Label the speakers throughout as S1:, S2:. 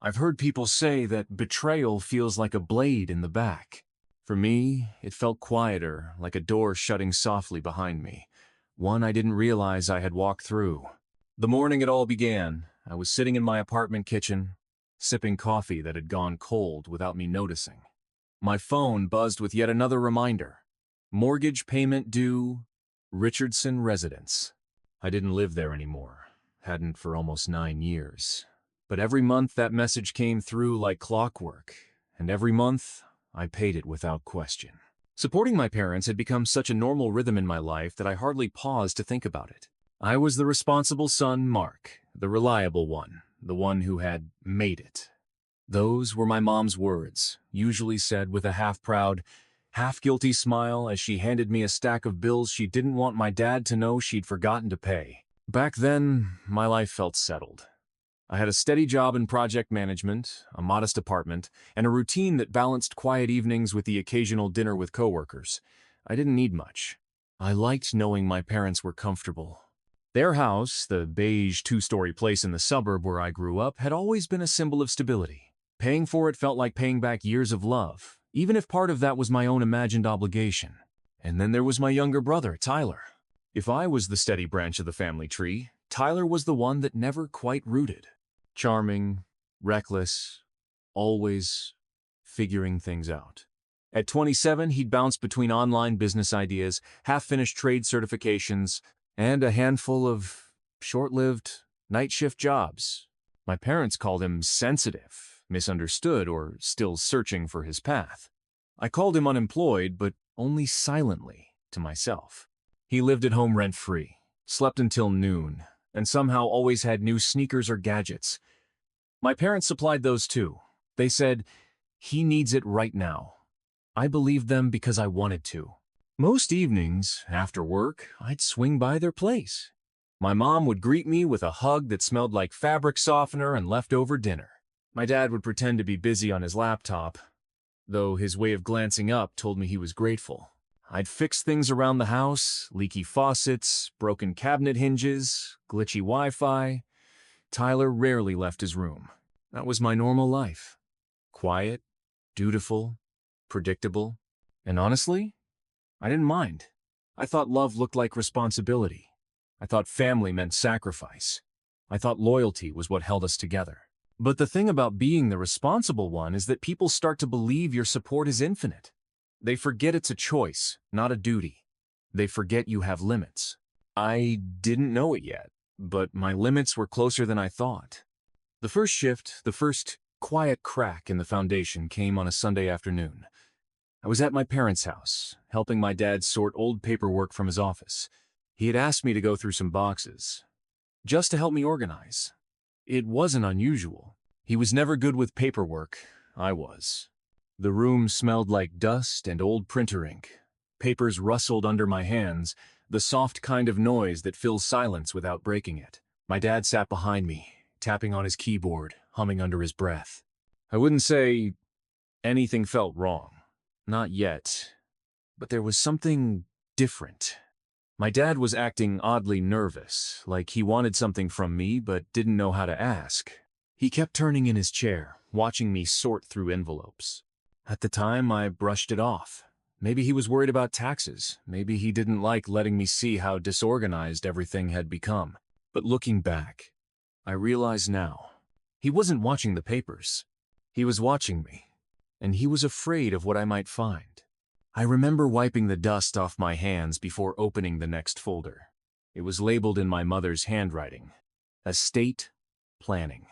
S1: I've heard people say that betrayal feels like a blade in the back. For me, it felt quieter, like a door shutting softly behind me, one I didn't realize I had walked through. The morning it all began, I was sitting in my apartment kitchen, sipping coffee that had gone cold without me noticing. My phone buzzed with yet another reminder. Mortgage payment due, Richardson Residence. I didn't live there anymore, hadn't for almost 9 years. But every month that message came through like clockwork, and every month I paid it without question. Supporting my parents had become such a normal rhythm in my life that I hardly paused to think about it. I was the responsible son, Mark, the reliable one, the one who had made it. Those were my mom's words, usually said with a half-proud, half-guilty smile as she handed me a stack of bills she didn't want my dad to know she'd forgotten to pay. Back then, my life felt settled. I had a steady job in project management, a modest apartment, and a routine that balanced quiet evenings with the occasional dinner with coworkers. I didn't need much. I liked knowing my parents were comfortable. Their house, the beige 2-story place in the suburb where I grew up, had always been a symbol of stability. Paying for it felt like paying back years of love, even if part of that was my own imagined obligation. And then there was my younger brother, Tyler. If I was the steady branch of the family tree, Tyler was the one that never quite rooted. Charming, reckless, always figuring things out. At 27, he'd bounced between online business ideas, half-finished trade certifications, and a handful of short-lived night shift jobs. My parents called him sensitive, misunderstood, or still searching for his path. I called him unemployed, but only silently, to myself. He lived at home rent-free, slept until noon, and somehow always had new sneakers or gadgets. My parents supplied those too. They said, "He needs it right now." I believed them because I wanted to. Most evenings, after work, I'd swing by their place. My mom would greet me with a hug that smelled like fabric softener and leftover dinner. My dad would pretend to be busy on his laptop, though his way of glancing up told me he was grateful. I'd fix things around the house, leaky faucets, broken cabinet hinges, glitchy Wi-Fi. Tyler rarely left his room. That was my normal life. Quiet, dutiful, predictable, and honestly, I didn't mind. I thought love looked like responsibility. I thought family meant sacrifice. I thought loyalty was what held us together. But the thing about being the responsible one is that people start to believe your support is infinite. They forget it's a choice, not a duty. They forget you have limits. I didn't know it yet, but my limits were closer than I thought. The first shift, the first quiet crack in the foundation came on a Sunday afternoon. I was at my parents' house, helping my dad sort old paperwork from his office. He had asked me to go through some boxes, just to help me organize. It wasn't unusual. He was never good with paperwork. I was. The room smelled like dust and old printer ink. Papers rustled under my hands, the soft kind of noise that fills silence without breaking it. My dad sat behind me, tapping on his keyboard, humming under his breath. I wouldn't say anything felt wrong. Not yet. But there was something different. My dad was acting oddly nervous, like he wanted something from me but didn't know how to ask. He kept turning in his chair, watching me sort through envelopes. At the time, I brushed it off. Maybe he was worried about taxes. Maybe he didn't like letting me see how disorganized everything had become. But looking back, I realize now, he wasn't watching the papers. He was watching me, and he was afraid of what I might find. I remember wiping the dust off my hands before opening the next folder. It was labeled in my mother's handwriting, Estate Planning.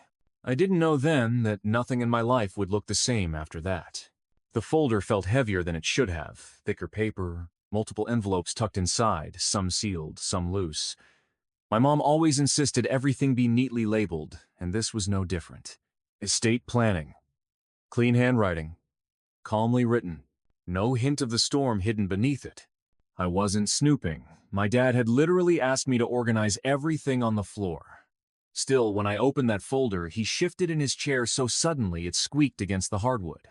S1: I didn't know then that nothing in my life would look the same after that. The folder felt heavier than it should have, thicker paper, multiple envelopes tucked inside, some sealed, some loose. My mom always insisted everything be neatly labeled, and this was no different. Estate planning. Clean handwriting. Calmly written. No hint of the storm hidden beneath it. I wasn't snooping. My dad had literally asked me to organize everything on the floor. Still, when I opened that folder, he shifted in his chair so suddenly it squeaked against the hardwood.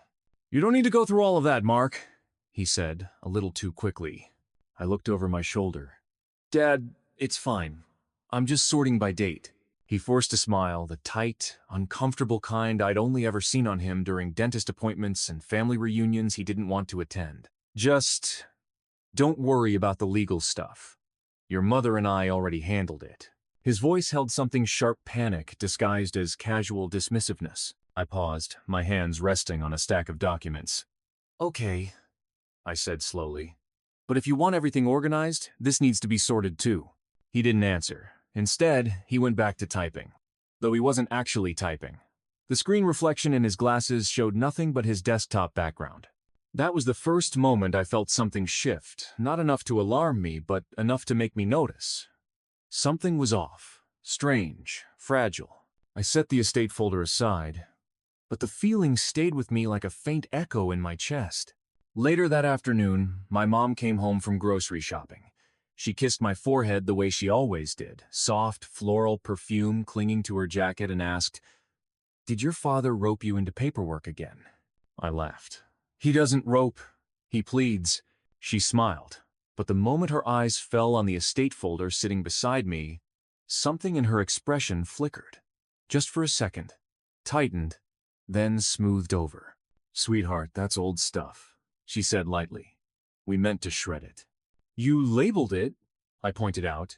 S1: "You don't need to go through all of that, Mark," he said, a little too quickly. I looked over my shoulder. "Dad, it's fine. I'm just sorting by date." He forced a smile, the tight, uncomfortable kind I'd only ever seen on him during dentist appointments and family reunions he didn't want to attend. Just don't worry about the legal stuff. Your mother and I already handled it. His voice held something sharp panic disguised as casual dismissiveness. I paused, my hands resting on a stack of documents. Okay, I said slowly. But if you want everything organized, this needs to be sorted too. He didn't answer. Instead, he went back to typing. Though he wasn't actually typing. The screen reflection in his glasses showed nothing but his desktop background. That was the first moment I felt something shift, not enough to alarm me, but enough to make me notice. Something was off, strange, fragile. I set the estate folder aside, but the feeling stayed with me like a faint echo in my chest. Later that afternoon, my mom came home from grocery shopping. She kissed my forehead the way she always did, soft, floral perfume clinging to her jacket, and asked, "Did your father rope you into paperwork again?" I laughed. "He doesn't rope, he pleads." She smiled, but the moment her eyes fell on the estate folder sitting beside me, something in her expression flickered. Just for a second, tightened, then smoothed over. "Sweetheart, that's old stuff," she said lightly. "We meant to shred it." "You labeled it," I pointed out.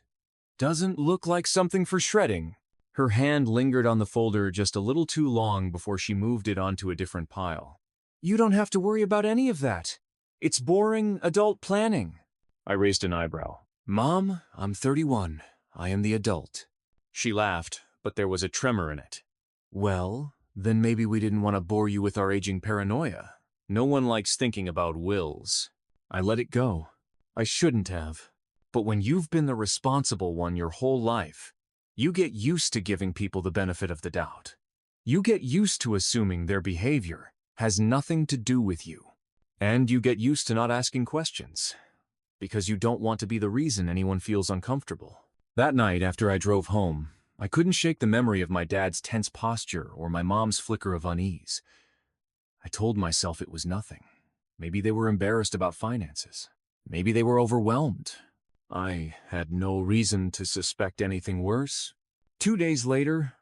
S1: "Doesn't look like something for shredding." Her hand lingered on the folder just a little too long before she moved it onto a different pile. "You don't have to worry about any of that. It's boring adult planning." I raised an eyebrow. "Mom, I'm 31. I am the adult." She laughed, but there was a tremor in it. "Well, then maybe we didn't want to bore you with our aging paranoia. No one likes thinking about wills." I let it go. I shouldn't have. But when you've been the responsible one your whole life, you get used to giving people the benefit of the doubt. You get used to assuming their behavior has nothing to do with you. And you get used to not asking questions, because you don't want to be the reason anyone feels uncomfortable. That night, after I drove home, I couldn't shake the memory of my dad's tense posture or my mom's flicker of unease. I told myself it was nothing. Maybe they were embarrassed about finances. Maybe they were overwhelmed. I had no reason to suspect anything worse. 2 days later,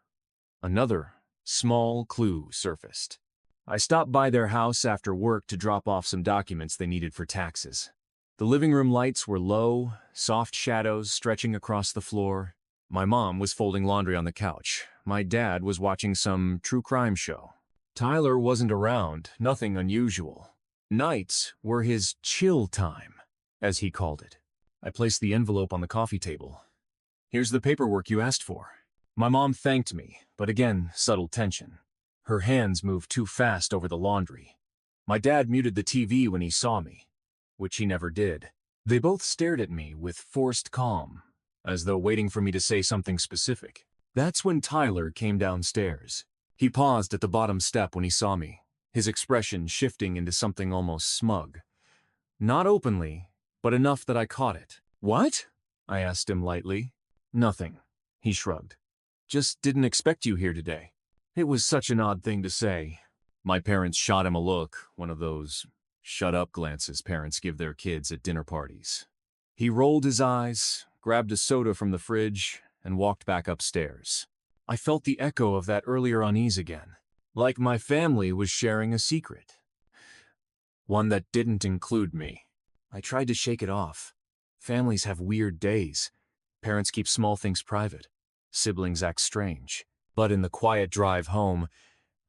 S1: another small clue surfaced. I stopped by their house after work to drop off some documents they needed for taxes. The living room lights were low, soft shadows stretching across the floor. My mom was folding laundry on the couch. My dad was watching some true crime show. Tyler wasn't around, nothing unusual. Nights were his chill time, as he called it. I placed the envelope on the coffee table. "Here's the paperwork you asked for." My mom thanked me, but again, subtle tension. Her hands moved too fast over the laundry. My dad muted the TV when he saw me, which he never did. They both stared at me with forced calm, as though waiting for me to say something specific. That's when Tyler came downstairs. He paused at the bottom step when he saw me, his expression shifting into something almost smug. Not openly, but enough that I caught it. "What?" I asked him lightly. "Nothing," he shrugged. "Just didn't expect you here today." It was such an odd thing to say. My parents shot him a look, one of those shut-up glances parents give their kids at dinner parties. He rolled his eyes, grabbed a soda from the fridge, and walked back upstairs. I felt the echo of that earlier unease again, like my family was sharing a secret. One that didn't include me. I tried to shake it off. Families have weird days. Parents keep small things private. Siblings act strange. But in the quiet drive home,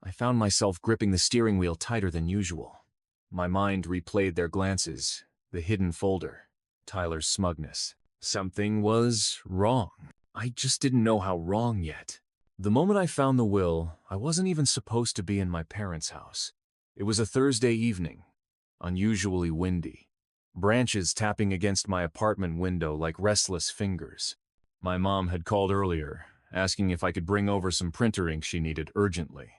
S1: I found myself gripping the steering wheel tighter than usual. My mind replayed their glances, the hidden folder, Tyler's smugness. Something was wrong. I just didn't know how wrong yet. The moment I found the will, I wasn't even supposed to be in my parents' house. It was a Thursday evening, unusually windy. Branches tapping against my apartment window like restless fingers. My mom had called earlier, asking if I could bring over some printer ink she needed urgently.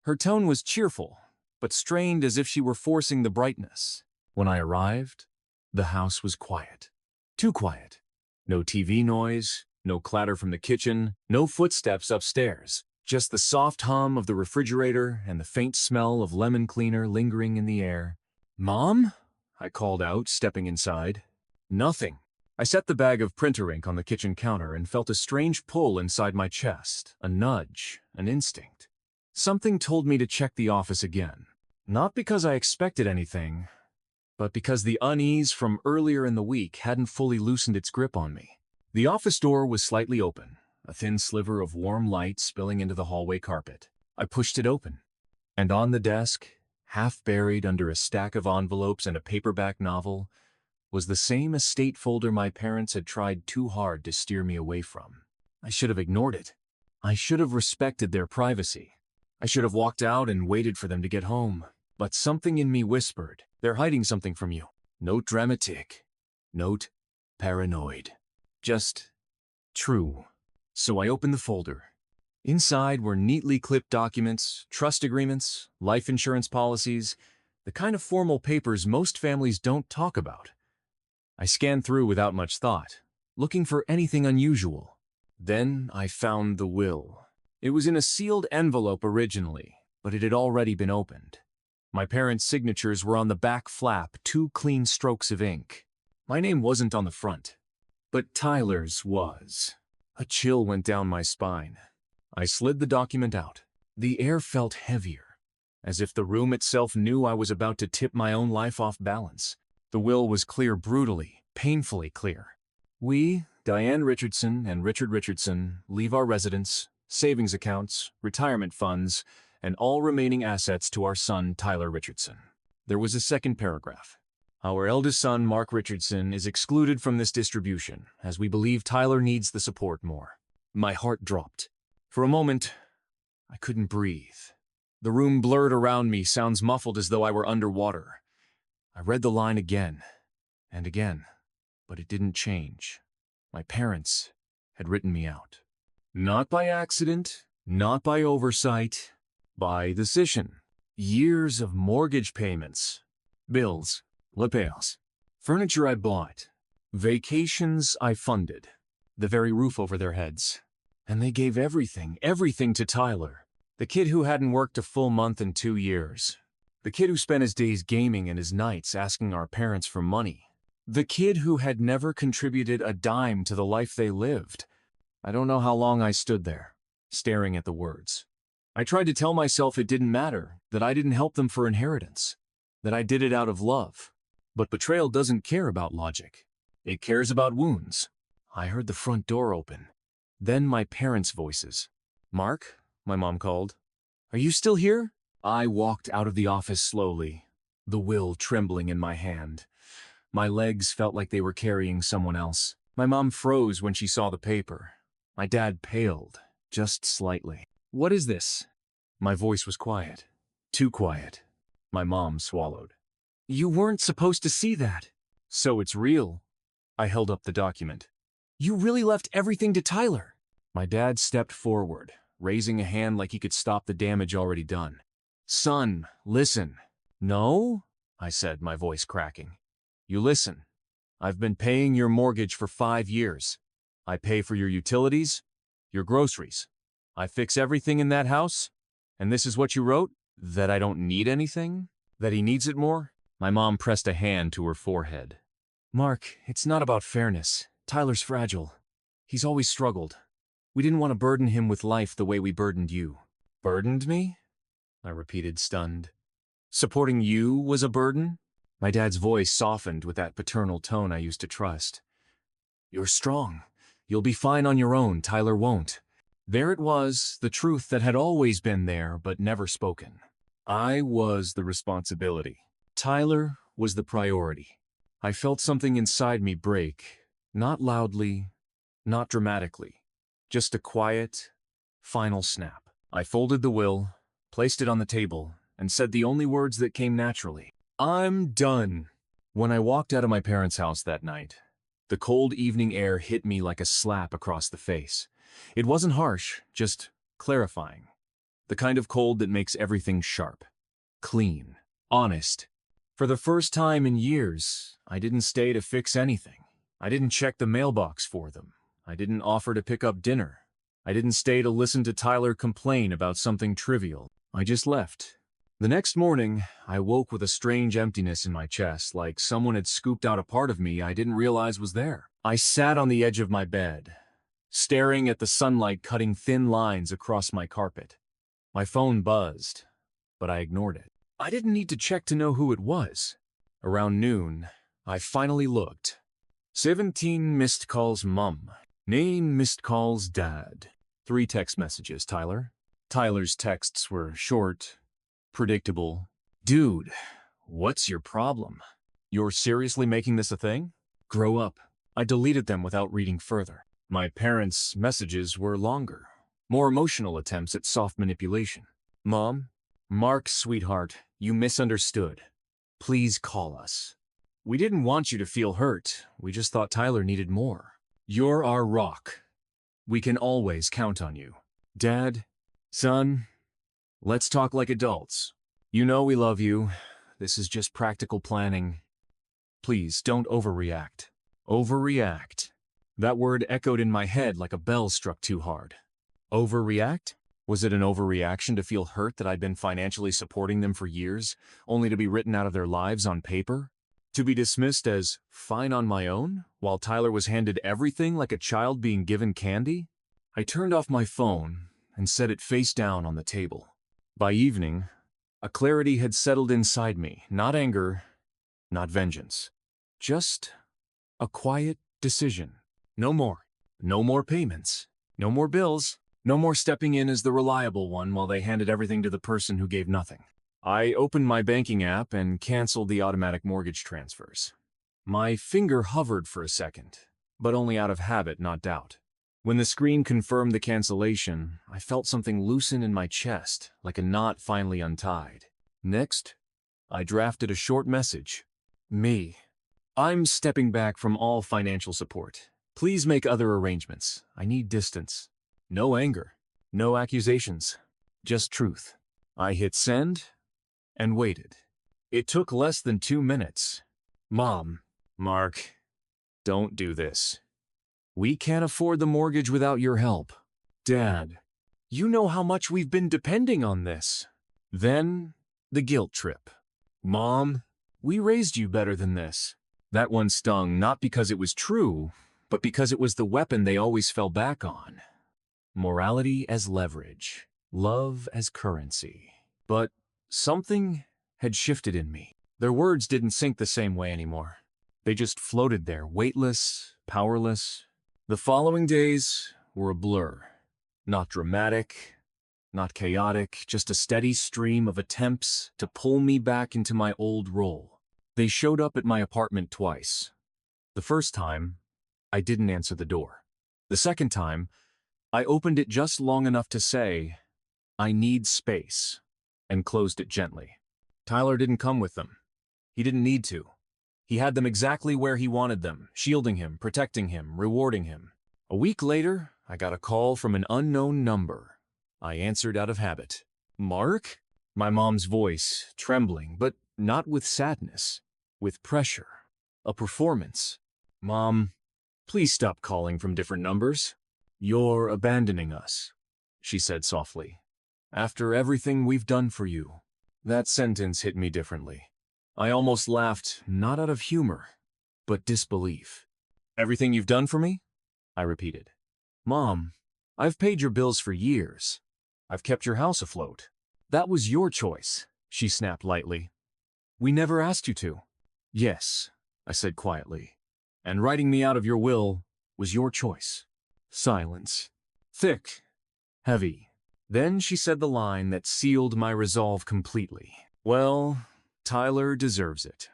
S1: Her tone was cheerful, but strained as if she were forcing the brightness. When I arrived, the house was quiet. Too quiet. No TV noise, no clatter from the kitchen, no footsteps upstairs. Just the soft hum of the refrigerator and the faint smell of lemon cleaner lingering in the air. "Mom?" I called out, stepping inside. "Nothing," I set the bag of printer ink on the kitchen counter and felt a strange pull inside my chest, a nudge, an instinct. Something told me to check the office again. Not because I expected anything, but because the unease from earlier in the week hadn't fully loosened its grip on me. The office door was slightly open, a thin sliver of warm light spilling into the hallway carpet. I pushed it open, and on the desk, half buried under a stack of envelopes and a paperback novel, was the same estate folder my parents had tried too hard to steer me away from. I should have ignored it. I should have respected their privacy. I should have walked out and waited for them to get home. But something in me whispered, "They're hiding something from you." Note dramatique. Note paranoid. Just true. So I opened the folder. Inside were neatly clipped documents, trust agreements, life insurance policies, the kind of formal papers most families don't talk about. I scanned through without much thought, looking for anything unusual. Then I found the will. It was in a sealed envelope originally, but it had already been opened. My parents' signatures were on the back flap, 2 clean strokes of ink. My name wasn't on the front, but Tyler's was. A chill went down my spine. I slid the document out. The air felt heavier, as if the room itself knew I was about to tip my own life off balance. The will was clear brutally, painfully clear. We, Diane Richardson and Richard Richardson, leave our residence, savings accounts, retirement funds, and all remaining assets to our son, Tyler Richardson. There was a second paragraph. Our eldest son, Mark Richardson, is excluded from this distribution, as we believe Tyler needs the support more. My heart dropped. For a moment, I couldn't breathe. The room blurred around me, sounds muffled as though I were underwater. I read the line again and again, but it didn't change. My parents had written me out. Not by accident, not by oversight, by decision. Years of mortgage payments, bills, repairs, furniture I bought, vacations I funded, the very roof over their heads. And they gave everything to Tyler, the kid who hadn't worked a full month in 2 years. The kid who spent his days gaming and his nights asking our parents for money. The kid who had never contributed a dime to the life they lived. I don't know how long I stood there, staring at the words. I tried to tell myself it didn't matter, that I didn't help them for inheritance, that I did it out of love. But betrayal doesn't care about logic. It cares about wounds. I heard the front door open. Then my parents' voices. "Mark," my mom called. "Are you still here?" I walked out of the office slowly, the will trembling in my hand. My legs felt like they were carrying someone else. My mom froze when she saw the paper. My dad paled, just slightly. "What is this?" My voice was quiet. Too quiet. My mom swallowed. "You weren't supposed to see that." "So it's real." I held up the document. "You really left everything to Tyler." My dad stepped forward, raising a hand like he could stop the damage already done. "Son, listen." "No?" I said, my voice cracking. "You listen. I've been paying your mortgage for 5 years. I pay for your utilities, your groceries. I fix everything in that house. And this is what you wrote? That I don't need anything? That he needs it more?" My mom pressed a hand to her forehead. "Mark, it's not about fairness. Tyler's fragile. He's always struggled. We didn't want to burden him with life the way we burdened you." "Burdened me?" I repeated, stunned. "Supporting you was a burden?" My dad's voice softened with that paternal tone I used to trust. "You're strong. You'll be fine on your own. Tyler won't." There it was, the truth that had always been there but never spoken. I was the responsibility. Tyler was the priority. I felt something inside me break, not loudly, not dramatically, just a quiet, final snap. I folded the will, placed it on the table, and said the only words that came naturally. "I'm done." When I walked out of my parents' house that night, the cold evening air hit me like a slap across the face. It wasn't harsh, just clarifying. The kind of cold that makes everything sharp, clean, honest. For the first time in years, I didn't stay to fix anything. I didn't check the mailbox for them. I didn't offer to pick up dinner. I didn't stay to listen to Tyler complain about something trivial. I just left. The next morning, I woke with a strange emptiness in my chest, like someone had scooped out a part of me I didn't realize was there. I sat on the edge of my bed, staring at the sunlight cutting thin lines across my carpet. My phone buzzed, but I ignored it. I didn't need to check to know who it was. Around noon, I finally looked. 17 missed calls, Mum. 9 missed calls, Dad. 3 text messages, Tyler. Tyler's texts were short, predictable. Dude, what's your problem? You're seriously making this a thing? Grow up. I deleted them without reading further. My parents' messages were longer, more emotional attempts at soft manipulation. Mom, Mark, sweetheart, you misunderstood. Please call us. We didn't want you to feel hurt. We just thought Tyler needed more. You're our rock. We can always count on you. Dad, son, let's talk like adults. You know we love you. This is just practical planning. Please don't overreact. Overreact. That word echoed in my head like a bell struck too hard. Overreact? Was it an overreaction to feel hurt that I'd been financially supporting them for years, only to be written out of their lives on paper? To be dismissed as fine on my own, while Tyler was handed everything like a child being given candy? I turned off my phone and set it face down on the table. By evening, a clarity had settled inside me, not anger, not vengeance. Just a quiet decision. No more. No more payments. No more bills. No more stepping in as the reliable one while they handed everything to the person who gave nothing. I opened my banking app and canceled the automatic mortgage transfers. My finger hovered for a second, but only out of habit, not doubt. When the screen confirmed the cancellation, I felt something loosen in my chest, like a knot finally untied. Next, I drafted a short message. Me. I'm stepping back from all financial support. Please make other arrangements. I need distance. No anger. No accusations. Just truth. I hit send and waited. It took less than 2 minutes. Mom, Mark, don't do this. We can't afford the mortgage without your help. Dad, you know how much we've been depending on this. Then, the guilt trip. Mom, we raised you better than this. That one stung not because it was true, but because it was the weapon they always fell back on. Morality as leverage, love as currency. But something had shifted in me. Their words didn't sink the same way anymore. They just floated there, weightless, powerless. The following days were a blur. Not dramatic, not chaotic, just a steady stream of attempts to pull me back into my old role. They showed up at my apartment twice. The first time, I didn't answer the door. The second time, I opened it just long enough to say, I need space, and closed it gently. Tyler didn't come with them. He didn't need to. He had them exactly where he wanted them, shielding him, protecting him, rewarding him. A week later, I got a call from an unknown number. I answered out of habit. Mark? My mom's voice, trembling, but not with sadness, with pressure. A performance. Mom, please stop calling from different numbers. You're abandoning us, she said softly. After everything we've done for you. That sentence hit me differently. I almost laughed, not out of humor, but disbelief. Everything you've done for me? I repeated. Mom, I've paid your bills for years. I've kept your house afloat. That was your choice, she snapped lightly. We never asked you to. Yes, I said quietly. And writing me out of your will was your choice. Silence. Thick. Heavy. Then she said the line that sealed my resolve completely. Well, Tyler deserves it.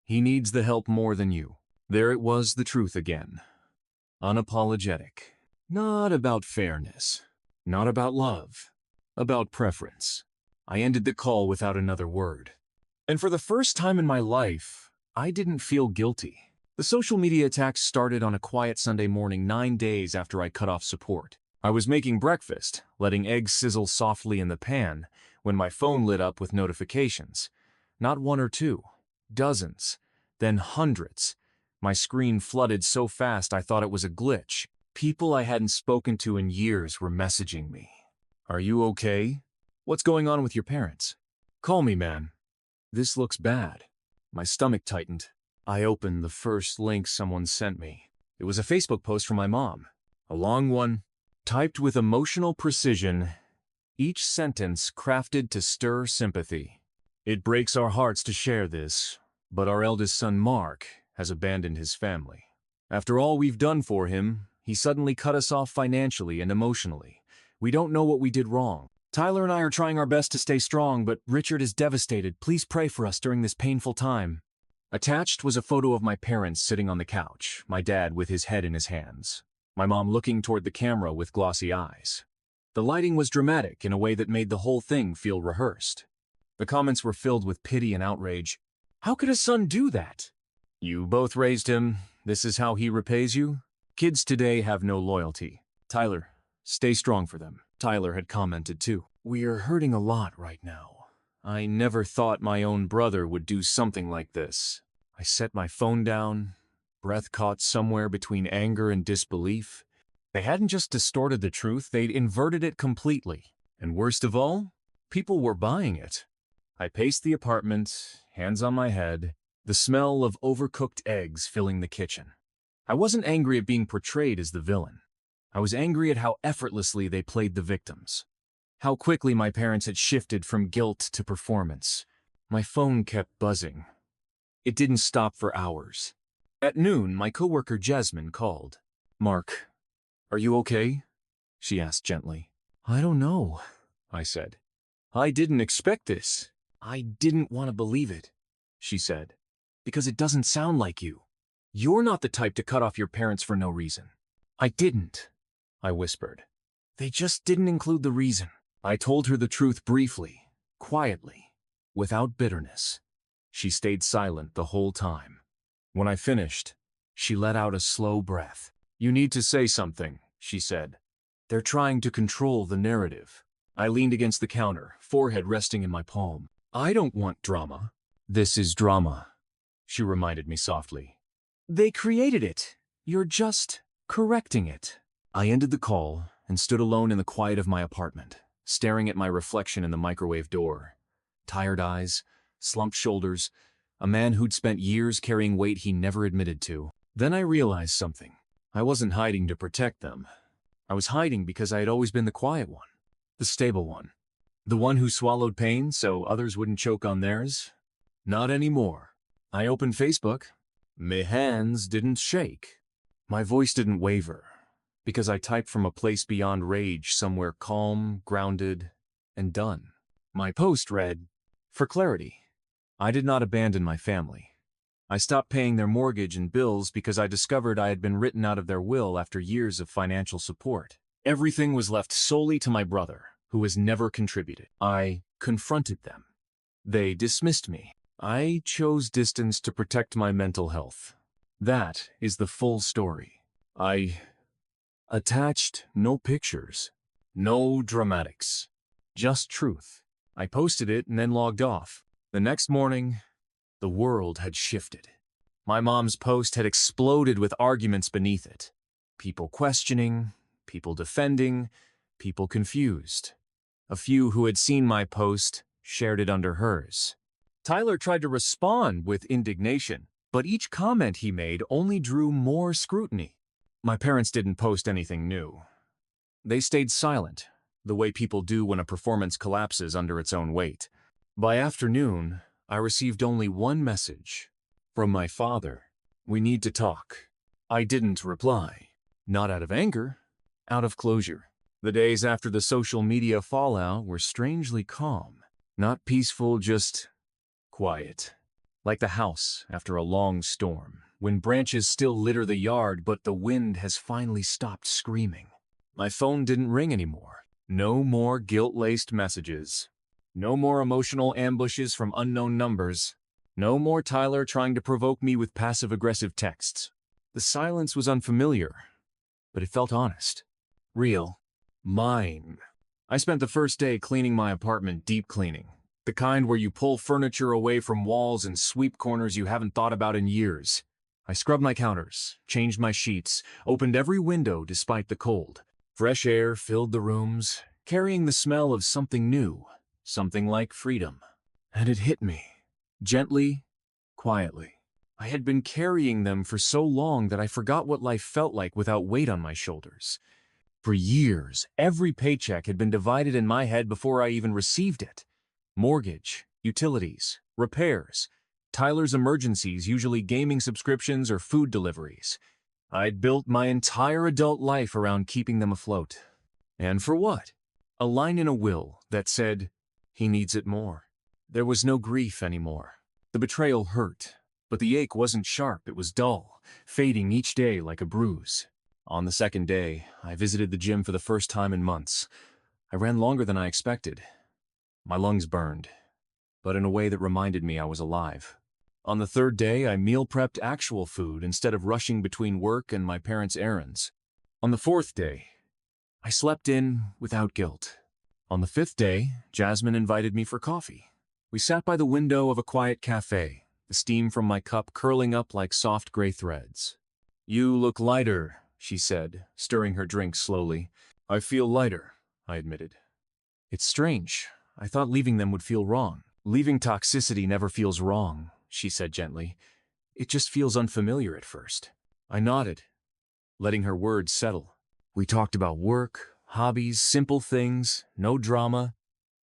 S1: He needs the help more than you. There it was, the truth again. Unapologetic. Not about fairness. Not about love. About preference. I ended the call without another word. And for the first time in my life, I didn't feel guilty. The social media attacks started on a quiet Sunday morning 9 days after I cut off support. I was making breakfast, letting eggs sizzle softly in the pan, when my phone lit up with notifications. Not one or two. Dozens. Then hundreds. My screen flooded so fast I thought it was a glitch. People I hadn't spoken to in years were messaging me. Are you okay? What's going on with your parents? Call me, man. This looks bad. My stomach tightened. I opened the first link someone sent me. It was a Facebook post from my mom. A long one, typed with emotional precision, each sentence crafted to stir sympathy. It breaks our hearts to share this, but our eldest son, Mark, has abandoned his family. After all we've done for him, he suddenly cut us off financially and emotionally. We don't know what we did wrong. Tyler and I are trying our best to stay strong, but Richard is devastated. Please pray for us during this painful time. Attached was a photo of my parents sitting on the couch, my dad with his head in his hands, my mom looking toward the camera with glossy eyes. The lighting was dramatic in a way that made the whole thing feel rehearsed. The comments were filled with pity and outrage. How could a son do that? You both raised him. This is how he repays you? Kids today have no loyalty. Tyler, stay strong for them. Tyler had commented too. We're hurting a lot right now. I never thought my own brother would do something like this. I set my phone down, breath caught somewhere between anger and disbelief. They hadn't just distorted the truth, they'd inverted it completely. And worst of all, people were buying it. I paced the apartment, hands on my head, the smell of overcooked eggs filling the kitchen. I wasn't angry at being portrayed as the villain. I was angry at how effortlessly they played the victims. How quickly my parents had shifted from guilt to performance. My phone kept buzzing. It didn't stop for hours. At noon, my coworker Jasmine called. Mark, are you okay? She asked gently. I don't know, I said. I didn't expect this. I didn't want to believe it, she said. Because it doesn't sound like you. You're not the type to cut off your parents for no reason. I didn't, I whispered. They just didn't include the reason. I told her the truth briefly, quietly, without bitterness. She stayed silent the whole time. When I finished, she let out a slow breath. You need to say something, she said. They're trying to control the narrative. I leaned against the counter, forehead resting in my palm. I don't want drama. This is drama, she reminded me softly. They created it. You're just correcting it. I ended the call and stood alone in the quiet of my apartment, staring at my reflection in the microwave door. Tired eyes, slumped shoulders, a man who'd spent years carrying weight he never admitted to. Then I realized something. I wasn't hiding to protect them. I was hiding because I had always been the quiet one, the stable one, the one who swallowed pain so others wouldn't choke on theirs. Not anymore. I opened Facebook. My hands didn't shake. My voice didn't waver, because I typed from a place beyond rage, somewhere calm, grounded, and done. My post read, for clarity, I did not abandon my family. I stopped paying their mortgage and bills because I discovered I had been written out of their will after years of financial support. Everything was left solely to my brother, who has never contributed. I confronted them. They dismissed me. I chose distance to protect my mental health. That is the full story. I attached no pictures, no dramatics, just truth. I posted it and then logged off. The next morning, the world had shifted. My mom's post had exploded with arguments beneath it. People questioning, people defending, people confused. A few who had seen my post shared it under hers. Tyler tried to respond with indignation, but each comment he made only drew more scrutiny. My parents didn't post anything new. They stayed silent, the way people do when a performance collapses under its own weight. By afternoon, I received only one message from my father. We need to talk. I didn't reply. Not out of anger, out of closure. The days after the social media fallout were strangely calm. Not peaceful, just quiet. Like the house after a long storm, when branches still litter the yard but the wind has finally stopped screaming. My phone didn't ring anymore. No more guilt-laced messages. No more emotional ambushes from unknown numbers. No more Tyler trying to provoke me with passive-aggressive texts. The silence was unfamiliar, but it felt honest. Real. Mine. I spent the first day cleaning my apartment, deep cleaning. The kind where you pull furniture away from walls and sweep corners you haven't thought about in years. I scrubbed my counters, changed my sheets, opened every window despite the cold. Fresh air filled the rooms, carrying the smell of something new, something like freedom. And it hit me. Gently, quietly. I had been carrying them for so long that I forgot what life felt like without weight on my shoulders. For years, every paycheck had been divided in my head before I even received it. Mortgage, utilities, repairs, Tyler's emergencies, usually gaming subscriptions or food deliveries. I'd built my entire adult life around keeping them afloat. And for what? A line in a will that said, he needs it more. There was no grief anymore. The betrayal hurt, but the ache wasn't sharp, it was dull, fading each day like a bruise. On the second day, I visited the gym for the first time in months. I ran longer than I expected. My lungs burned, but in a way that reminded me I was alive. On the third day, I meal prepped actual food instead of rushing between work and my parents' errands. On the fourth day, I slept in without guilt. On the fifth day, Jasmine invited me for coffee. We sat by the window of a quiet cafe, the steam from my cup curling up like soft gray threads. "You look lighter," she said, stirring her drink slowly. "I feel lighter," I admitted. "It's strange. I thought leaving them would feel wrong." "Leaving toxicity never feels wrong," she said gently. "It just feels unfamiliar at first." I nodded, letting her words settle. We talked about work, hobbies, simple things, no drama,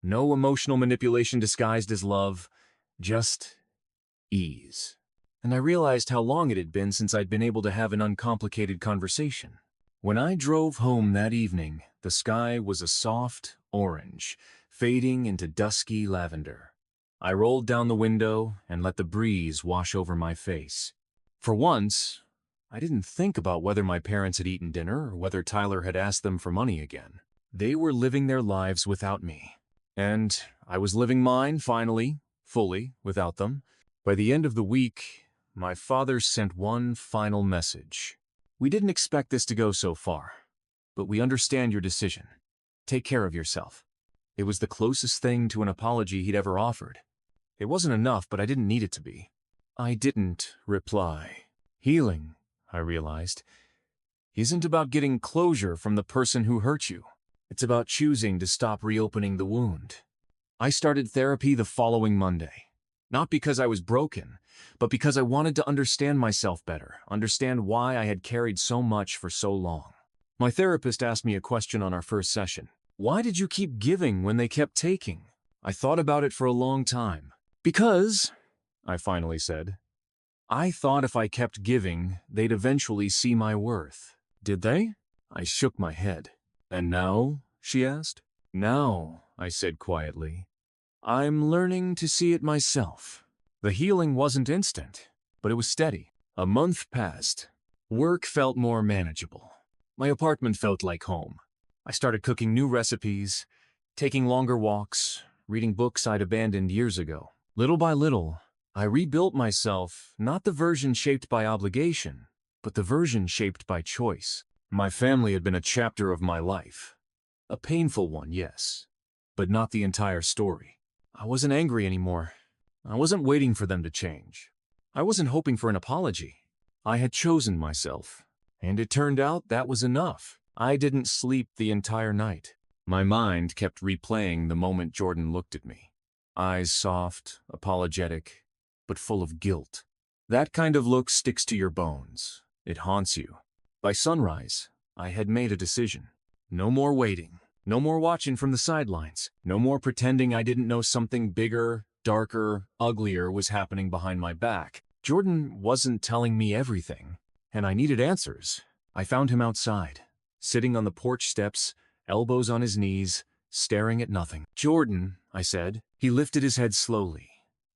S1: no emotional manipulation disguised as love, just ease. And I realized how long it had been since I'd been able to have an uncomplicated conversation. When I drove home that evening, the sky was a soft orange, fading into dusky lavender. I rolled down the window and let the breeze wash over my face. For once, I didn't think about whether my parents had eaten dinner or whether Tyler had asked them for money again. They were living their lives without me. And I was living mine, finally, fully, without them. By the end of the week, my father sent one final message. "We didn't expect this to go so far, but we understand your decision. Take care of yourself." It was the closest thing to an apology he'd ever offered. It wasn't enough, but I didn't need it to be. I didn't reply. Healing, I realized, isn't about getting closure from the person who hurt you. It's about choosing to stop reopening the wound. I started therapy the following Monday. Not because I was broken, but because I wanted to understand myself better, understand why I had carried so much for so long. My therapist asked me a question on our first session. "Why did you keep giving when they kept taking?" I thought about it for a long time. "Because," I finally said, "I thought if I kept giving, they'd eventually see my worth." "Did they?" I shook my head. "And now?" she asked. "Now," I said quietly, "I'm learning to see it myself." The healing wasn't instant, but it was steady. A month passed. Work felt more manageable. My apartment felt like home. I started cooking new recipes, taking longer walks, reading books I'd abandoned years ago. Little by little, I rebuilt myself, not the version shaped by obligation, but the version shaped by choice. My family had been a chapter of my life. A painful one, yes, but not the entire story. I wasn't angry anymore. I wasn't waiting for them to change. I wasn't hoping for an apology. I had chosen myself, and it turned out that was enough. I didn't sleep the entire night. My mind kept replaying the moment Jordan looked at me. Eyes soft, apologetic, but full of guilt. That kind of look sticks to your bones. It haunts you. By sunrise, I had made a decision. No more waiting. No more watching from the sidelines. No more pretending I didn't know something bigger, darker, uglier was happening behind my back. Jordan wasn't telling me everything, and I needed answers. I found him outside, sitting on the porch steps, elbows on his knees, staring at nothing. "Jordan," I said. He lifted his head slowly,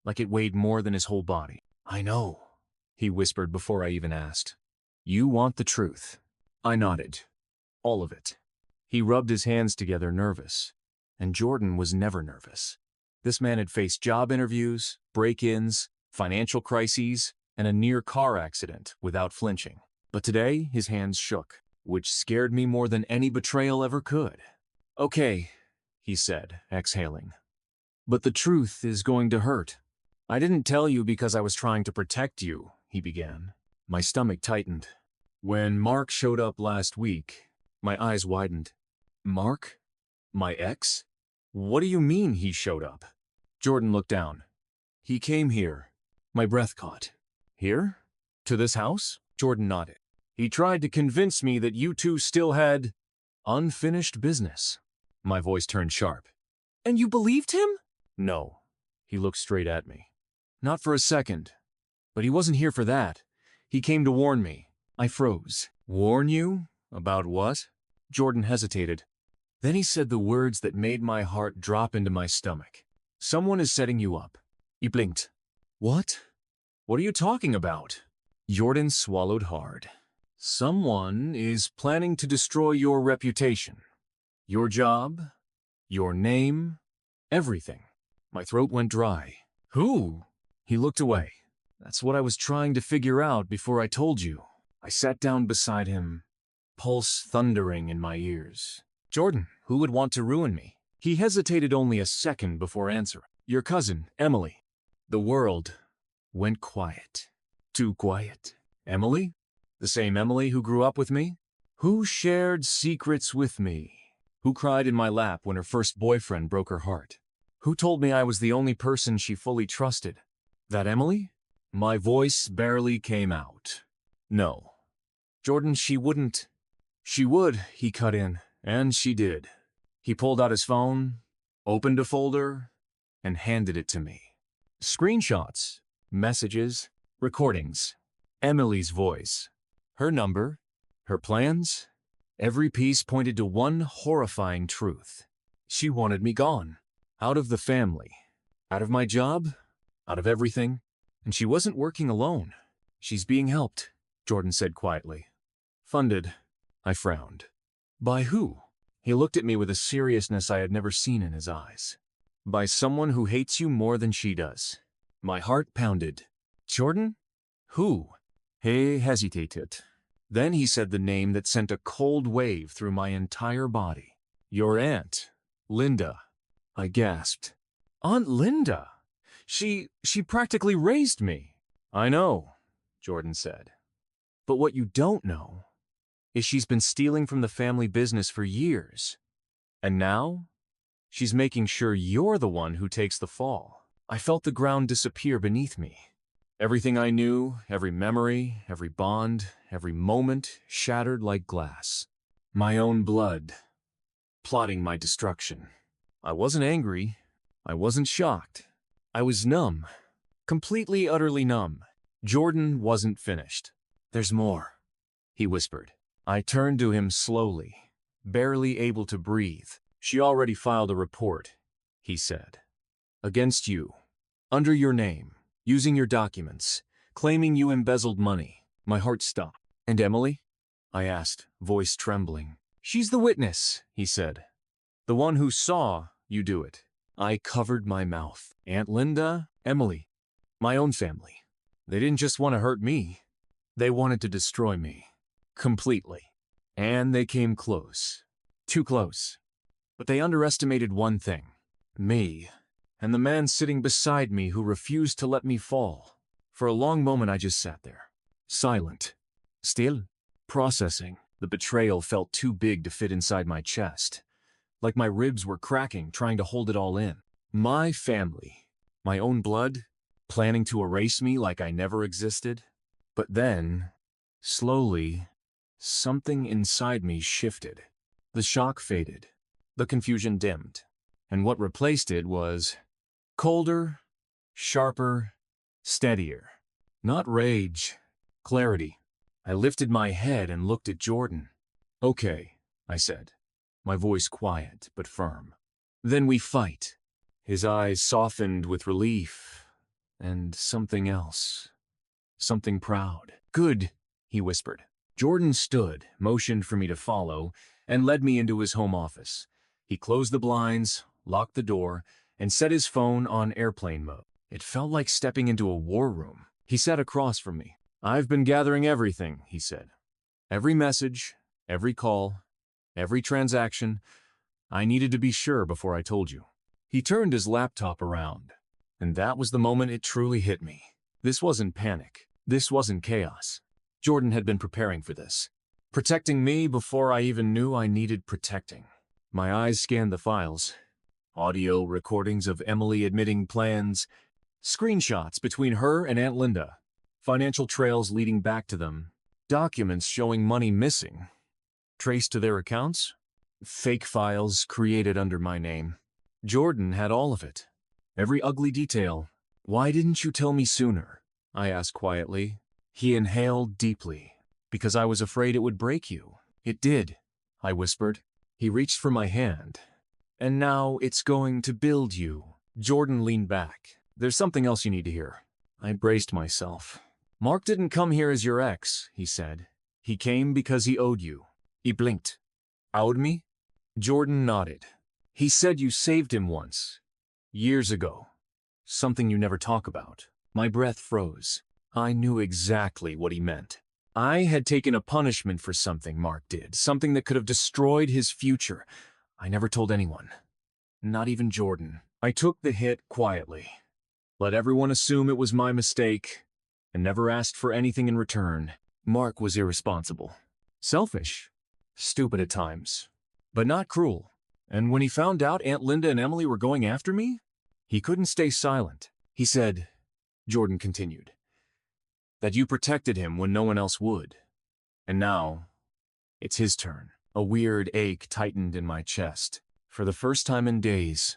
S1: like it weighed more than his whole body. "I know," he whispered before I even asked. "You want the truth." I nodded. All of it. He rubbed his hands together, nervous. And Jordan was never nervous. This man had faced job interviews, break-ins, financial crises, and a near car accident without flinching. But today, his hands shook, which scared me more than any betrayal ever could. "Okay," he said, exhaling. "But the truth is going to hurt." "I didn't tell you because I was trying to protect you," he began. My stomach tightened. "When Mark showed up last week," my eyes widened. "Mark? My ex? What do you mean he showed up?" Jordan looked down. He came here. My breath caught. Here? To this house? Jordan nodded. He tried to convince me that you two still had unfinished business. My voice turned sharp. And you believed him? No. He looked straight at me. Not for a second. But he wasn't here for that. He came to warn me. I froze. Warn you? About what? Jordan hesitated. Then he said the words that made my heart drop into my stomach. Someone is setting you up. He blinked. What? What are you talking about? Jordan swallowed hard. Someone is planning to destroy your reputation. Your job. Your name. Everything. My throat went dry. Who? He looked away. That's what I was trying to figure out before I told you. I sat down beside him, pulse thundering in my ears. Jordan, who would want to ruin me? He hesitated only a second before answering. Your cousin, Emily. The world went quiet. Too quiet. Emily? The same Emily who grew up with me? Who shared secrets with me? Who cried in my lap when her first boyfriend broke her heart? Who told me I was the only person she fully trusted? That Emily? My voice barely came out. No. Jordan, she wouldn't. She would, he cut in, and she did. He pulled out his phone, opened a folder, and handed it to me. Screenshots, messages, recordings. Emily's voice. Her number, her plans. Every piece pointed to one horrifying truth. She wanted me gone. Out of the family. Out of my job. Out of everything. And she wasn't working alone. She's being helped, Jordan said quietly. Funded. I frowned. By who? He looked at me with a seriousness I had never seen in his eyes. By someone who hates you more than she does. My heart pounded. Jordan? Who? He hesitated. Then he said the name that sent a cold wave through my entire body. Your aunt, Linda. I gasped. Aunt Linda? She practically raised me. I know, Jordan said. But what you don't know is she's been stealing from the family business for years. And now, she's making sure you're the one who takes the fall. I felt the ground disappear beneath me. Everything I knew, every memory, every bond, every moment shattered like glass. My own blood, plotting my destruction. I wasn't angry. I wasn't shocked. I was numb. Completely, utterly numb. Jordan wasn't finished. There's more, he whispered. I turned to him slowly, barely able to breathe. She already filed a report, he said. Against you. Under your name. Using your documents. Claiming you embezzled money. My heart stopped. And Emily? I asked, voice trembling. She's the witness, he said. The one who saw you do it. I covered my mouth. Aunt Linda, Emily, my own family. They didn't just want to hurt me. They wanted to destroy me. Completely. And they came close. Too close. But they underestimated one thing. Me. And the man sitting beside me who refused to let me fall. For a long moment I just sat there. Silent. Still. Processing. The betrayal felt too big to fit inside my chest. Like my ribs were cracking, trying to hold it all in. My family. My own blood. Planning to erase me like I never existed. But then, slowly, something inside me shifted. The shock faded. The confusion dimmed. And what replaced it was colder, sharper, steadier. Not rage, clarity. I lifted my head and looked at Jordan. Okay, I said, my voice quiet but firm. Then we fight. His eyes softened with relief and something else. Something proud. Good, he whispered. Jordan stood, motioned for me to follow, and led me into his home office. He closed the blinds, locked the door, and set his phone on airplane mode. It felt like stepping into a war room. He sat across from me. I've been gathering everything, he said. Every message, every call, every transaction. I needed to be sure before I told you. He turned his laptop around, and that was the moment it truly hit me. This wasn't panic. This wasn't chaos. Jordan had been preparing for this. Protecting me before I even knew I needed protecting. My eyes scanned the files. Audio recordings of Emily admitting plans, screenshots between her and Aunt Linda, financial trails leading back to them, documents showing money missing, traced to their accounts, fake files created under my name. Jordan had all of it. Every ugly detail. "Why didn't you tell me sooner?" I asked quietly. He inhaled deeply. "Because I was afraid it would break you." "It did," I whispered. He reached for my hand. "And now it's going to build you." Jordan leaned back. "There's something else you need to hear." I braced myself. "Mark didn't come here as your ex," he said. "He came because he owed you." He blinked. "Owed me?" Jordan nodded. "He said you saved him once. Years ago. Something you never talk about." My breath froze. I knew exactly what he meant. I had taken a punishment for something Mark did, something that could have destroyed his future. I never told anyone. Not even Jordan. I took the hit quietly. Let everyone assume it was my mistake, and never asked for anything in return. Mark was irresponsible. Selfish. Stupid at times. But not cruel. And when he found out Aunt Linda and Emily were going after me, he couldn't stay silent. He said, Jordan continued, that you protected him when no one else would. And now, it's his turn. A weird ache tightened in my chest. For the first time in days,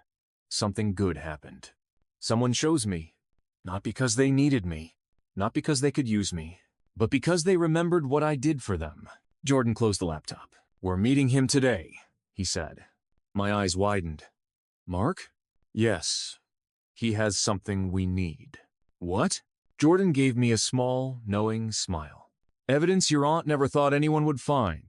S1: something good happened. Someone chose me. Not because they needed me. Not because they could use me. But because they remembered what I did for them. Jordan closed the laptop. "We're meeting him today," he said. My eyes widened. "Mark?" "Yes. He has something we need." "What?" Jordan gave me a small, knowing smile. "Evidence your aunt never thought anyone would find."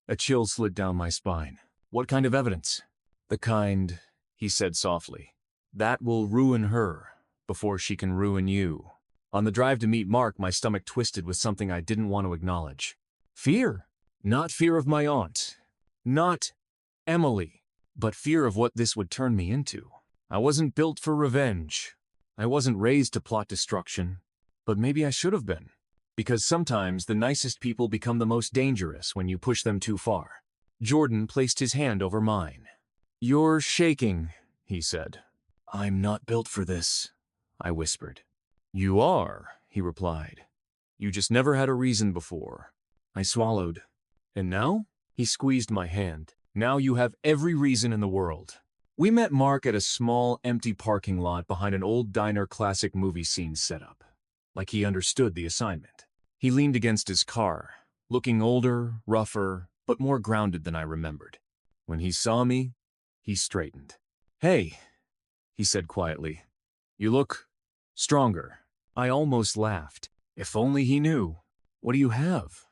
S1: A chill slid down my spine. "What kind of evidence?" "The kind," he said softly, "that will ruin her before she can ruin you." On the drive to meet Mark, my stomach twisted with something I didn't want to acknowledge. Fear. Not fear of my aunt. Not Emily. But fear of what this would turn me into. I wasn't built for revenge. I wasn't raised to plot destruction. But maybe I should have been. Because sometimes the nicest people become the most dangerous when you push them too far. Jordan placed his hand over mine. "You're shaking," he said. "I'm not built for this," I whispered. "You are," he replied. "You just never had a reason before." I swallowed. "And now?" He squeezed my hand. "Now you have every reason in the world." We met Mark at a small, empty parking lot behind an old diner classic movie scene setup. Like he understood the assignment. He leaned against his car, looking older, rougher, but more grounded than I remembered. When he saw me, he straightened. "Hey," he said quietly. "You look stronger." I almost laughed. If only he knew. "What do you have?"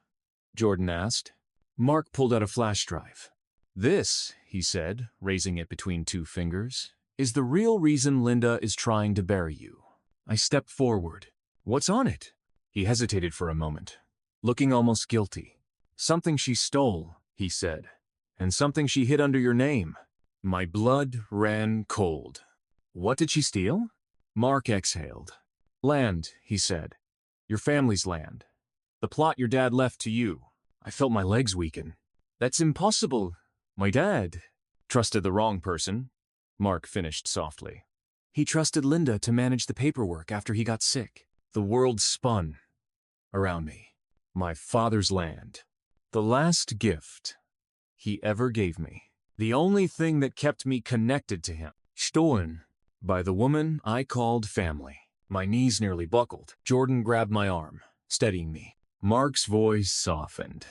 S1: Jordan asked. Mark pulled out a flash drive. "This," he said, raising it between two fingers, "is the real reason Linda is trying to bury you." I stepped forward. "What's on it?" He hesitated for a moment, looking almost guilty. "Something she stole," he said, "and something she hid under your name." My blood ran cold. "What did she steal?" Mark exhaled. "Land," he said. "Your family's land. The plot your dad left to you." I felt my legs weaken. "That's impossible. My dad trusted the wrong person," Mark finished softly. "He trusted Linda to manage the paperwork after he got sick." The world spun around me. My father's land. The last gift he ever gave me. The only thing that kept me connected to him. Stolen by the woman I called family. My knees nearly buckled. Jordan grabbed my arm, steadying me. Mark's voice softened.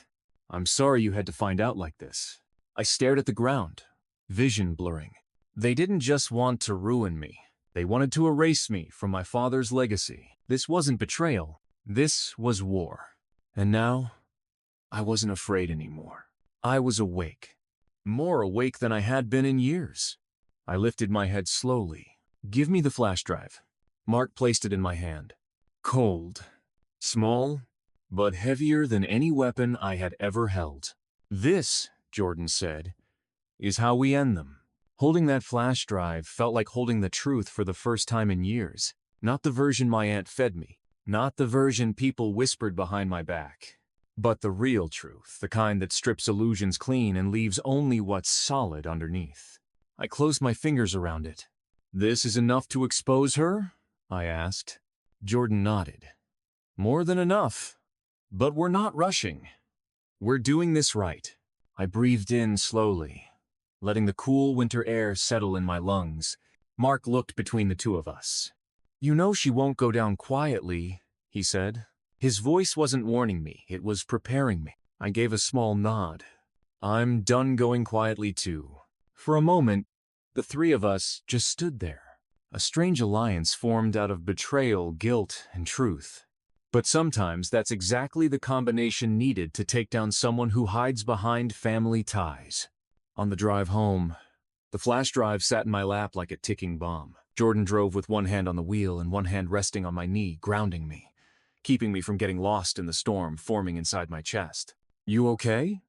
S1: "I'm sorry you had to find out like this." I stared at the ground, vision blurring. They didn't just want to ruin me. They wanted to erase me from my father's legacy. This wasn't betrayal. This was war. And now, I wasn't afraid anymore. I was awake. More awake than I had been in years. I lifted my head slowly. "Give me the flash drive." Mark placed it in my hand. Cold. Small, but heavier than any weapon I had ever held. "This," Jordan said, "is how we end them." Holding that flash drive felt like holding the truth for the first time in years. Not the version my aunt fed me. Not the version people whispered behind my back. But the real truth, the kind that strips illusions clean and leaves only what's solid underneath. I closed my fingers around it. "This is enough to expose her?" I asked. Jordan nodded. "More than enough. But we're not rushing. We're doing this right." I breathed in slowly, letting the cool winter air settle in my lungs. Mark looked between the two of us. "You know she won't go down quietly," he said. His voice wasn't warning me, it was preparing me. I gave a small nod. "I'm done going quietly too." For a moment, the three of us just stood there. A strange alliance formed out of betrayal, guilt, and truth. But sometimes that's exactly the combination needed to take down someone who hides behind family ties. On the drive home, the flash drive sat in my lap like a ticking bomb. Jordan drove with one hand on the wheel and one hand resting on my knee, grounding me, keeping me from getting lost in the storm forming inside my chest. "You okay?"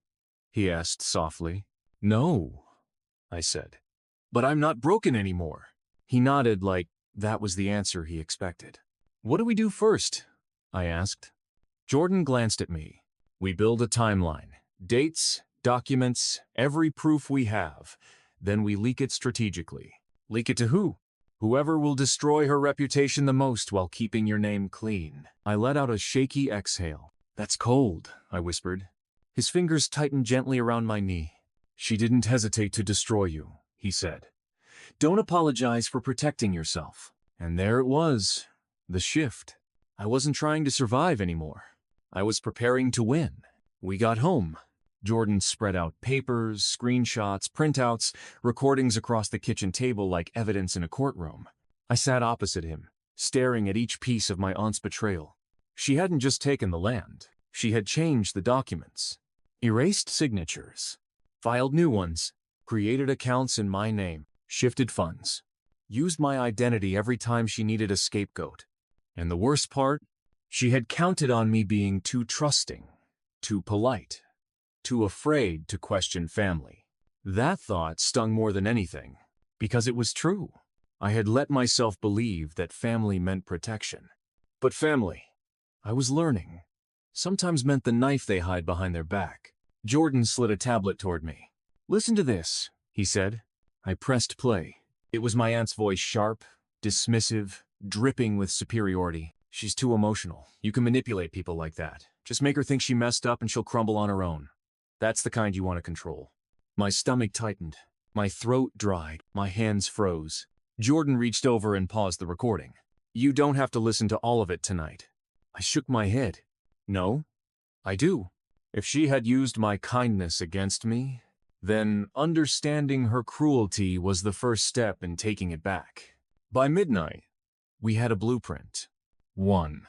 S1: he asked softly. "No," I said. "But I'm not broken anymore." He nodded like that was the answer he expected. "What do we do first?" I asked. Jordan glanced at me. "We build a timeline. Dates, documents, every proof we have. Then we leak it strategically." "Leak it to who?" "Whoever will destroy her reputation the most while keeping your name clean." I let out a shaky exhale. "That's cold," I whispered. His fingers tightened gently around my knee. "She didn't hesitate to destroy you," he said. "Don't apologize for protecting yourself." And there it was, the shift. I wasn't trying to survive anymore. I was preparing to win. We got home. Jordan spread out papers, screenshots, printouts, recordings across the kitchen table like evidence in a courtroom. I sat opposite him, staring at each piece of my aunt's betrayal. She hadn't just taken the land. She had changed the documents, erased signatures, filed new ones, created accounts in my name, shifted funds, used my identity every time she needed a scapegoat. And the worst part? She had counted on me being too trusting, too polite, too afraid to question family. That thought stung more than anything, because it was true. I had let myself believe that family meant protection. But family, I was learning, sometimes meant the knife they hide behind their back. Jordan slid a tablet toward me. "Listen to this," he said. I pressed play. It was my aunt's voice, sharp, dismissive, dripping with superiority. "She's too emotional. You can manipulate people like that. Just make her think she messed up and she'll crumble on her own. That's the kind you want to control." My stomach tightened. My throat dried. My hands froze. Jordan reached over and paused the recording. "You don't have to listen to all of it tonight." I shook my head. "No, I do." If she had used my kindness against me, then understanding her cruelty was the first step in taking it back. By midnight, we had a blueprint. 1.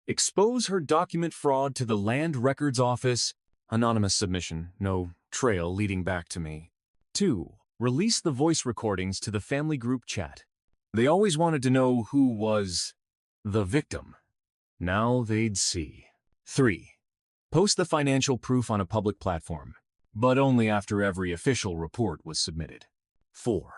S1: Expose her document fraud to the Land Records Office. Anonymous submission, no trail leading back to me. 2. Release the voice recordings to the family group chat. They always wanted to know who was the victim. Now they'd see. 3. Post the financial proof on a public platform, but only after every official report was submitted. 4.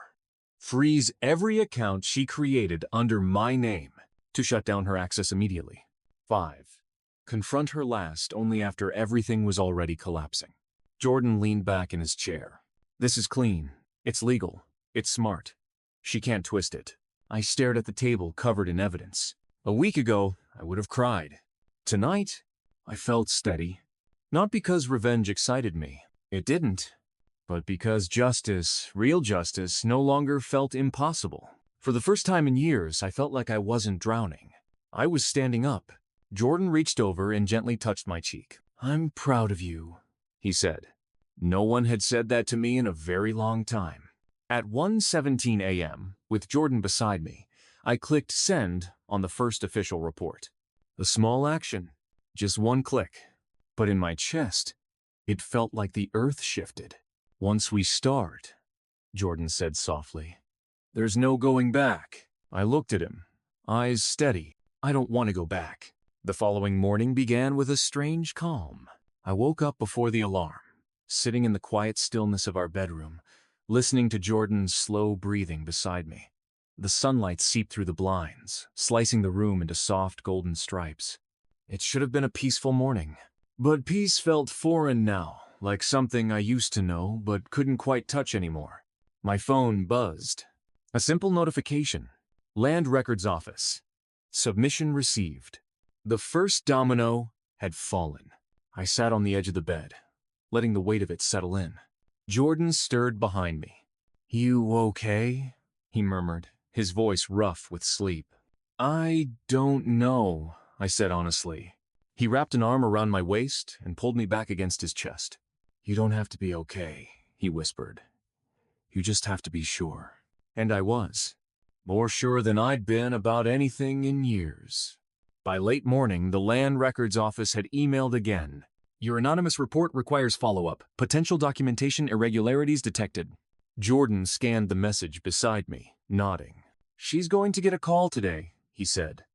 S1: Freeze every account she created under my name to shut down her access immediately. 5. Confront her last only after everything was already collapsing. Jordan leaned back in his chair. "This is clean. It's legal. It's smart. She can't twist it." I stared at the table covered in evidence. A week ago, I would have cried. Tonight, I felt steady. Not because revenge excited me. It didn't. But because justice, real justice, no longer felt impossible. For the first time in years, I felt like I wasn't drowning. I was standing up. Jordan reached over and gently touched my cheek. "I'm proud of you," he said. No one had said that to me in a very long time. At 1:17 a.m., with Jordan beside me, I clicked send on the first official report. A small action, just one click. But in my chest, it felt like the earth shifted. "Once we start," Jordan said softly, "there's no going back." I looked at him, eyes steady. "I don't want to go back." The following morning began with a strange calm. I woke up before the alarm, sitting in the quiet stillness of our bedroom, listening to Jordan's slow breathing beside me. The sunlight seeped through the blinds, slicing the room into soft golden stripes. It should have been a peaceful morning. But peace felt foreign now, like something I used to know but couldn't quite touch anymore. My phone buzzed. A simple notification. Land Records Office. Submission received. The first domino had fallen. I sat on the edge of the bed, letting the weight of it settle in. Jordan stirred behind me. "You okay?" he murmured, his voice rough with sleep. "I don't know," I said honestly. He wrapped an arm around my waist and pulled me back against his chest. "You don't have to be okay," he whispered. "You just have to be sure." And I was. More sure than I'd been about anything in years. By late morning, the Land Records Office had emailed again. "Your anonymous report requires follow-up. Potential documentation irregularities detected." Jordan scanned the message beside me, nodding. "She's going to get a call today," he said.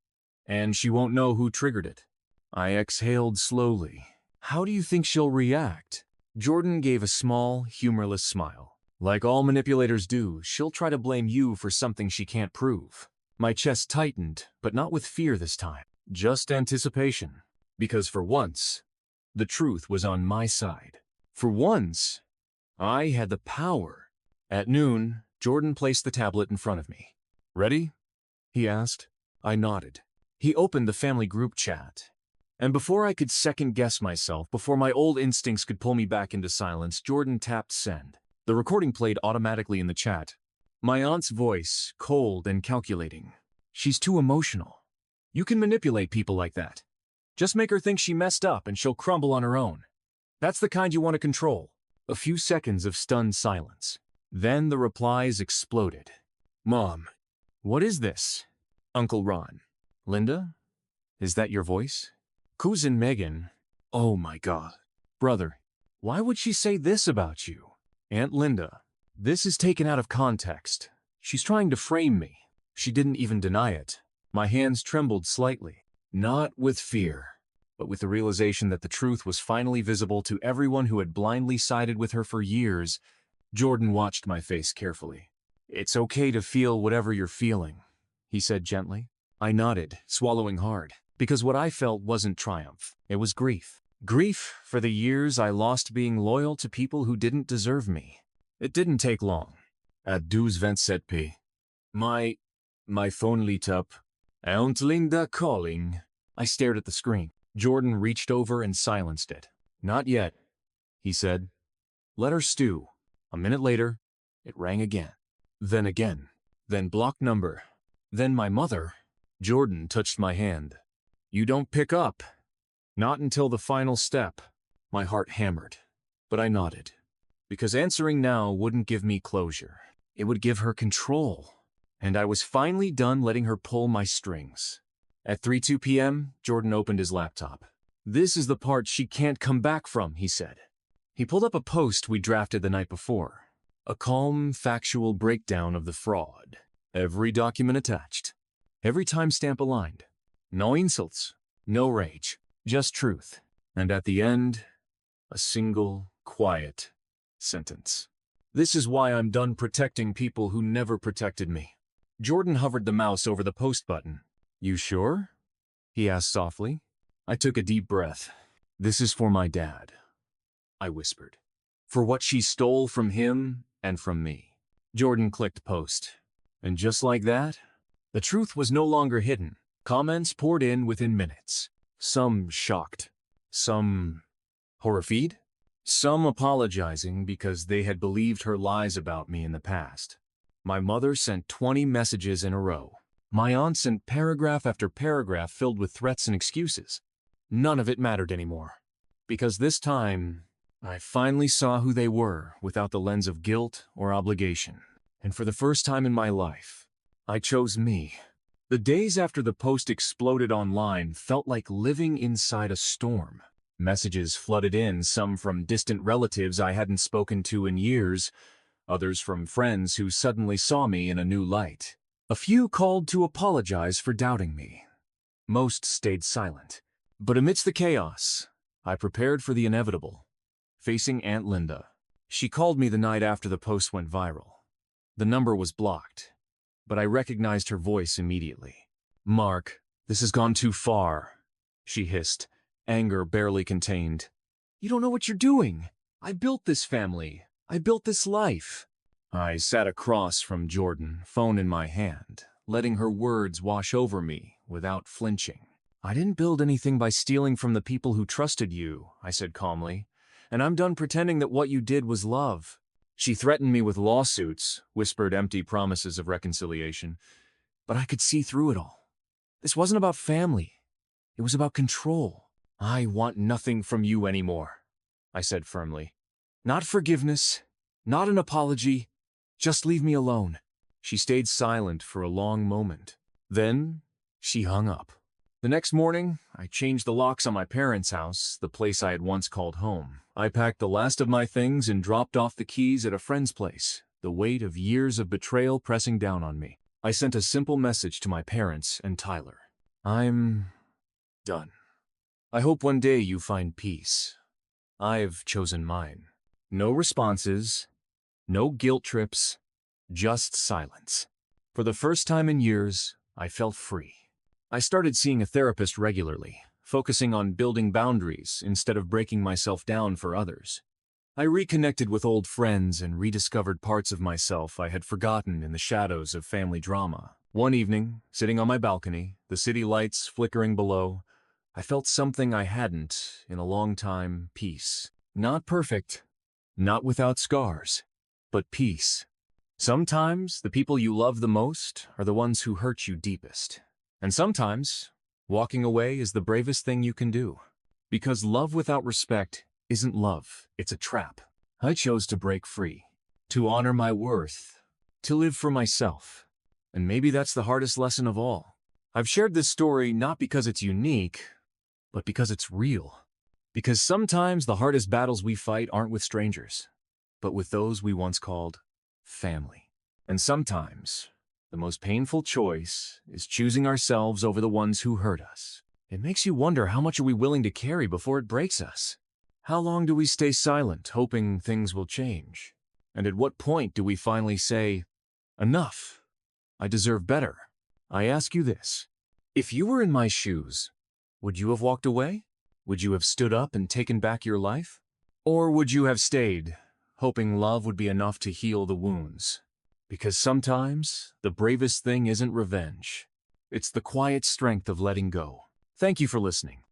S1: "And she won't know who triggered it." I exhaled slowly. "How do you think she'll react?" Jordan gave a small, humorless smile. "Like all manipulators do, she'll try to blame you for something she can't prove." My chest tightened, but not with fear this time. Just anticipation. Because for once, the truth was on my side. For once, I had the power. At noon, Jordan placed the tablet in front of me. "Ready?" he asked. I nodded. He opened the family group chat. And before I could second-guess myself, before my old instincts could pull me back into silence, Jordan tapped send. The recording played automatically in the chat. My aunt's voice, cold and calculating. "She's too emotional. You can manipulate people like that. Just make her think she messed up and she'll crumble on her own. That's the kind you want to control." A few seconds of stunned silence. Then the replies exploded. "Mom, what is this? Uncle Ron. Linda? Is that your voice? Cousin Megan? Oh my God. Brother, why would she say this about you? Aunt Linda, this is taken out of context. She's trying to frame me." She didn't even deny it. My hands trembled slightly. Not with fear, but with the realization that the truth was finally visible to everyone who had blindly sided with her for years. Jordan watched my face carefully. "It's okay to feel whatever you're feeling," he said gently. I nodded, swallowing hard, because what I felt wasn't triumph. It was grief. Grief for the years I lost being loyal to people who didn't deserve me. It didn't take long. At 12:27 my phone lit up. "Aunt Linda calling." I stared at the screen. Jordan reached over and silenced it. "Not yet," he said. "Let her stew." A minute later, it rang again. Then again. Then block number. Then my mother. Jordan touched my hand. "You don't pick up." Not until the final step. My heart hammered, but I nodded. Because answering now wouldn't give me closure. It would give her control. And I was finally done letting her pull my strings. At 3:02 p.m., Jordan opened his laptop. "This is the part she can't come back from," he said. He pulled up a post we drafted the night before. A calm, factual breakdown of the fraud. Every document attached. Every timestamp aligned. No insults. No rage. Just truth. And at the end, a single, quiet sentence. "This is why I'm done protecting people who never protected me." Jordan hovered the mouse over the post button. "You sure?" he asked softly. I took a deep breath. "This is for my dad," I whispered. "For what she stole from him and from me." Jordan clicked post. And just like that, the truth was no longer hidden. Comments poured in within minutes. Some shocked. Some horrified. Some apologizing because they had believed her lies about me in the past. My mother sent 20 messages in a row. My aunt sent paragraph after paragraph filled with threats and excuses. None of it mattered anymore. Because this time, I finally saw who they were without the lens of guilt or obligation. And for the first time in my life, I chose me. The days after the post exploded online felt like living inside a storm. Messages flooded in, some from distant relatives I hadn't spoken to in years, others from friends who suddenly saw me in a new light. A few called to apologize for doubting me. Most stayed silent. But amidst the chaos, I prepared for the inevitable. Facing Aunt Linda. She called me the night after the post went viral. The number was blocked, but I recognized her voice immediately. "Mark, this has gone too far," she hissed, anger barely contained. "You don't know what you're doing. I built this family. I built this life. I sat across from Jordan, phone in my hand, letting her words wash over me without flinching. I didn't build anything by stealing from the people who trusted you, I said calmly, and I'm done pretending that what you did was love. She threatened me with lawsuits, whispered empty promises of reconciliation, but I could see through it all. This wasn't about family. It was about control. I want nothing from you anymore, I said firmly. Not forgiveness, not an apology, just leave me alone. She stayed silent for a long moment. Then she hung up. The next morning, I changed the locks on my parents' house, the place I had once called home. I packed the last of my things and dropped off the keys at a friend's place, the weight of years of betrayal pressing down on me. I sent a simple message to my parents and Tyler. I'm done. I hope one day you find peace. I've chosen mine. No responses, no guilt trips, just silence. For the first time in years, I felt free. I started seeing a therapist regularly, focusing on building boundaries instead of breaking myself down for others. I reconnected with old friends and rediscovered parts of myself I had forgotten in the shadows of family drama. One evening, sitting on my balcony, the city lights flickering below, I felt something I hadn't in a long time: peace. Not perfect, not without scars, but peace. Sometimes the people you love the most are the ones who hurt you deepest. And sometimes, walking away is the bravest thing you can do. Because love without respect isn't love, it's a trap. I chose to break free, to honor my worth, to live for myself. And maybe that's the hardest lesson of all. I've shared this story not because it's unique, but because it's real. Because sometimes the hardest battles we fight aren't with strangers, but with those we once called family. And sometimes the most painful choice is choosing ourselves over the ones who hurt us. It makes you wonder, how much are we willing to carry before it breaks us? How long do we stay silent, hoping things will change? And at what point do we finally say, enough, I deserve better? I ask you this: if you were in my shoes, would you have walked away? Would you have stood up and taken back your life? Or would you have stayed, hoping love would be enough to heal the wounds? Because sometimes the bravest thing isn't revenge. It's the quiet strength of letting go. Thank you for listening.